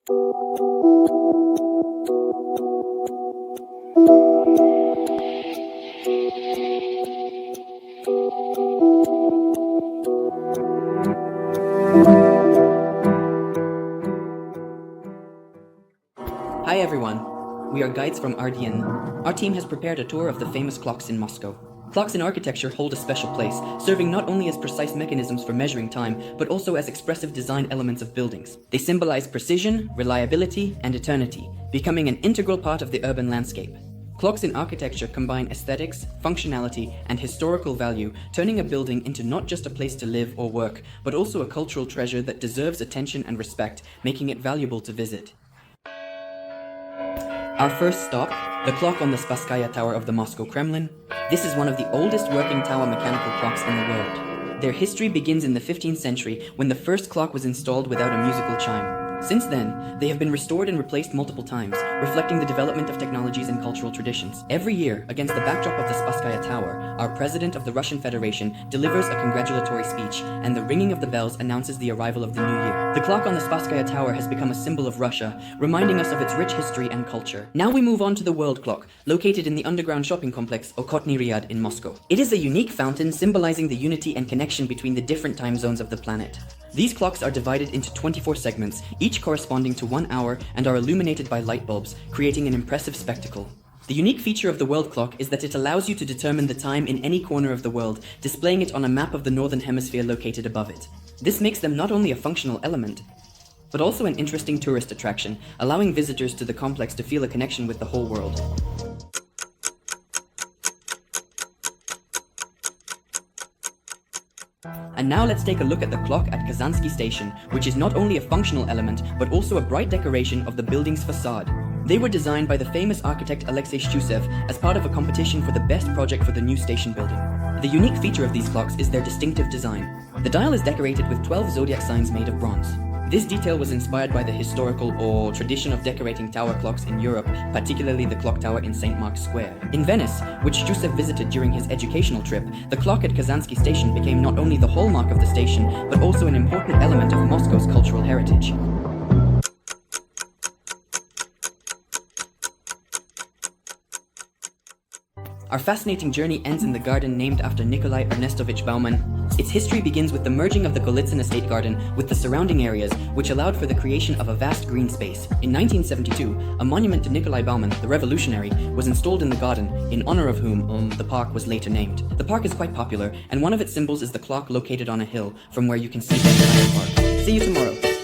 Hi everyone, we are guides from RDN. Our team has prepared a tour of the famous clocks in Moscow. Clocks in architecture hold a special place, serving not only as precise mechanisms for measuring time, but also as expressive design elements of buildings. They symbolize precision, reliability, and eternity, becoming an integral part of the urban landscape. Clocks in architecture combine aesthetics, functionality, and historical value, turning a building into not just a place to live or work, but also a cultural treasure that deserves attention and respect, making it valuable to visit. Our first stop, the clock on the Spasskaya Tower of the Moscow Kremlin. This is one of the oldest working tower mechanical clocks in the world. Their history begins in the 15th century when the first clock was installed without a musical chime. Since then, they have been restored and replaced multiple times, reflecting the development of technologies and cultural traditions. Every year, against the backdrop of the Spasskaya Tower, our president of the Russian Federation delivers a congratulatory speech, and the ringing of the bells announces the arrival of the new year. The clock on the Spasskaya Tower has become a symbol of Russia, reminding us of its rich history and culture. Now we move on to the World Clock, located in the underground shopping complex Okhotny Ryad in Moscow. It is a unique fountain symbolizing the unity and connection between the different time zones of the planet. These clocks are divided into 24 segments, each corresponding to 1 hour, and are illuminated by light bulbs, creating an impressive spectacle. The unique feature of the world clock is that it allows you to determine the time in any corner of the world, displaying it on a map of the northern hemisphere located above it. This makes them not only a functional element, but also an interesting tourist attraction, allowing visitors to the complex to feel a connection with the whole world. And now let's take a look at the clock at Kazansky Station, which is not only a functional element, but also a bright decoration of the building's facade. They were designed by the famous architect Alexei Shchusev as part of a competition for the best project for the new station building. The unique feature of these clocks is their distinctive design. The dial is decorated with 12 zodiac signs made of bronze. This detail was inspired by the historical or tradition of decorating tower clocks in Europe, particularly the clock tower in St. Mark's Square. In Venice, which Shchusev visited during his educational trip, the clock at Kazansky Station became not only the hallmark of the station, but also an important element of Moscow's cultural heritage. Our fascinating journey ends in the garden named after Nikolai Ernestovich Bauman. Its history begins with the merging of the Golitsyn estate garden with the surrounding areas, which allowed for the creation of a vast green space. In 1972, a monument to Nikolai Bauman, the revolutionary, was installed in the garden, in honor of whom the park was later named. The park is quite popular, and one of its symbols is the clock located on a hill, from where you can see the entire park. See you tomorrow.